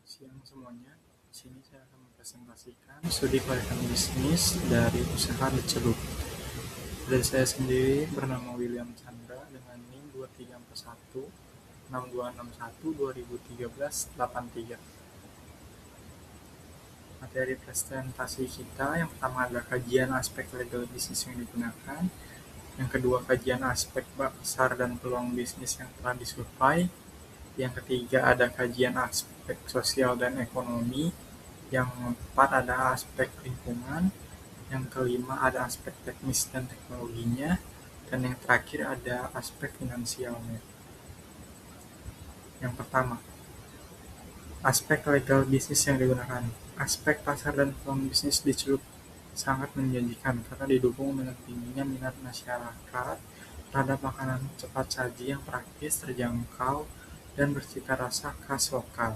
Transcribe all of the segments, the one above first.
Siang semuanya, di sini saya akan mempresentasikan studi kelayakan bisnis dari usaha The Celup. Dari saya sendiri bernama William Chandra dengan NIM 2341 6261 2013 83. Materi presentasi kita yang pertama adalah kajian aspek legal bisnis yang digunakan, yang kedua kajian aspek pasar dan peluang bisnis yang telah disurvei, yang ketiga ada kajian aspek sosial dan ekonomi, yang keempat ada aspek lingkungan, yang kelima ada aspek teknis dan teknologinya, dan yang terakhir ada aspek finansialnya. Yang pertama, aspek legal bisnis yang digunakan. Aspek pasar dan peluang bisnis di Celup sangat menjanjikan karena didukung dengan tingginya minat masyarakat terhadap makanan cepat saji yang praktis, terjangkau, dan bercita rasa khas lokal.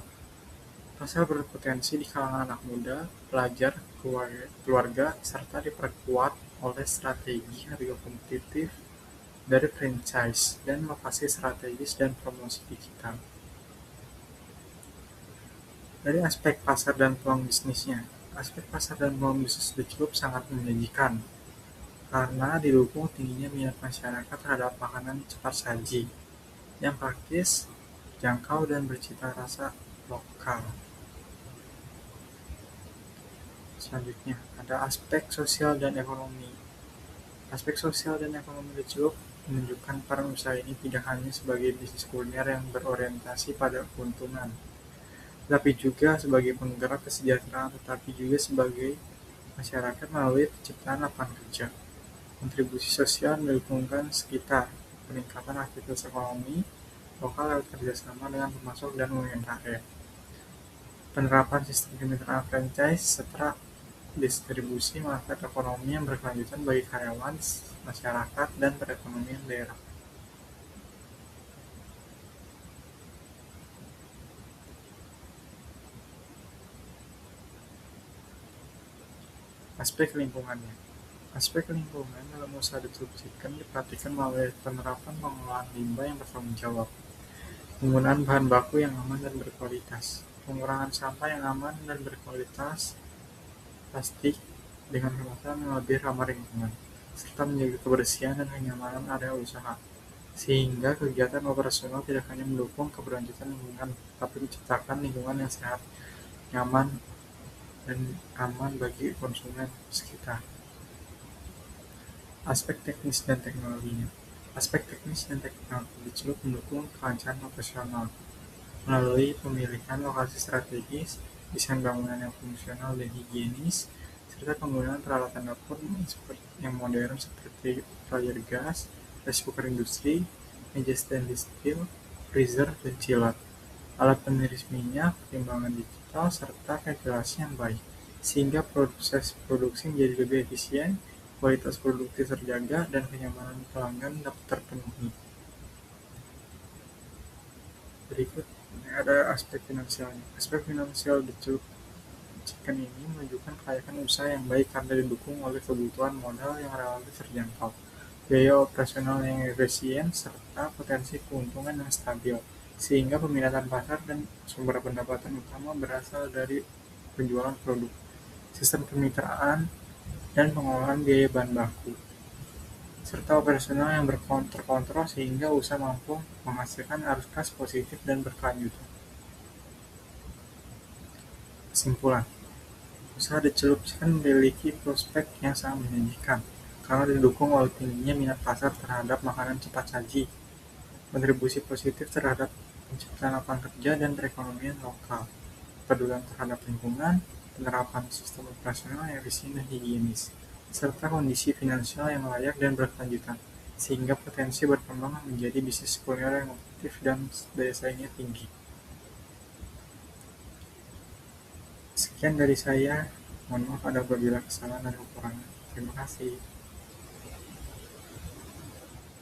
Pasar berpotensi di kalangan anak muda, pelajar, keluarga, serta diperkuat oleh strategi harga kompetitif dari franchise dan lokasi strategis dan promosi digital. Dari aspek pasar dan peluang bisnisnya, aspek pasar dan peluang bisnis di Celup sangat menjanjikan karena didukung tingginya minat masyarakat terhadap makanan cepat saji yang praktis, jangkau, dan bercita rasa lokal. Selanjutnya, ada aspek sosial dan ekonomi. Aspek sosial dan ekonomi di Celup menunjukkan peran usaha ini tidak hanya sebagai bisnis kuliner yang berorientasi pada keuntungan, tetapi juga sebagai penggerak kesejahteraan, tetapi juga sebagai masyarakat melalui penciptaan lapangan kerja. Kontribusi sosial mendukungkan sekitar peningkatan aktivitas ekonomi lokal lewat kerjasama dengan pemasok dan UMKM. Penerapan sistem kemitraan franchise serta distribusi manfaat ekonomi yang berkelanjutan bagi karyawan, masyarakat, dan perekonomian daerah. Aspek lingkungannya. Aspek lingkungan dalam usaha The Celup Chicken diperhatikan melalui penerapan pengelolaan limbah yang bertanggung jawab, penggunaan bahan baku yang aman dan berkualitas, pengurangan sampah yang aman dan berkualitas, plastik dengan kemasan yang lebih ramah lingkungan, serta menjaga kebersihan dan kenyamanan area usaha, sehingga kegiatan operasional tidak hanya mendukung keberlanjutan lingkungan, tapi menciptakan lingkungan yang sehat, nyaman, dan aman bagi konsumen sekitar. Aspek teknis dan teknologinya. Aspek teknis dan teknologi di Celup mendukung kelancaran operasional melalui pemilihan lokasi strategis, desain bangunan yang fungsional dan higienis, serta penggunaan peralatan dapur yang modern seperti fryer gas, rice cooker industri, meja stainless steel, freezer, dan chiller, alat peniris minyak, timbangan digital, serta ventilasi yang baik, sehingga proses produksi menjadi lebih efisien, kualitas produksi terjaga, dan kenyamanan pelanggan dapat terpenuhi. Berikut ada aspek finansialnya. Aspek finansial The Celup Chicken ini menunjukkan kelayakan usaha yang baik karena didukung oleh kebutuhan modal yang relatif terjangkau, biaya operasional yang efisien, serta potensi keuntungan yang stabil, sehingga peminatan pasar dan sumber pendapatan utama berasal dari penjualan produk, sistem kemitraan, dan pengelolaan biaya bahan baku, serta operasional yang terkontrol sehingga usaha mampu menghasilkan arus kas positif dan berkelanjutan. Kesimpulan, usaha The Celup Chicken memiliki prospek yang sangat menjanjikan karena didukung oleh tingginya minat pasar terhadap makanan cepat saji, kontribusi positif terhadap penciptaan lapangan kerja dan perekonomian lokal, kepedulian terhadap lingkungan, penerapan sistem operasional yang efisien dan higienis, serta kondisi finansial yang layak dan berkelanjutan, sehingga potensi berkembang menjadi bisnis kuliner yang kompetitif dan daya saingnya tinggi. Sekian dari saya, mohon maaf apabila kesalahan dan kekurangan. Terima kasih.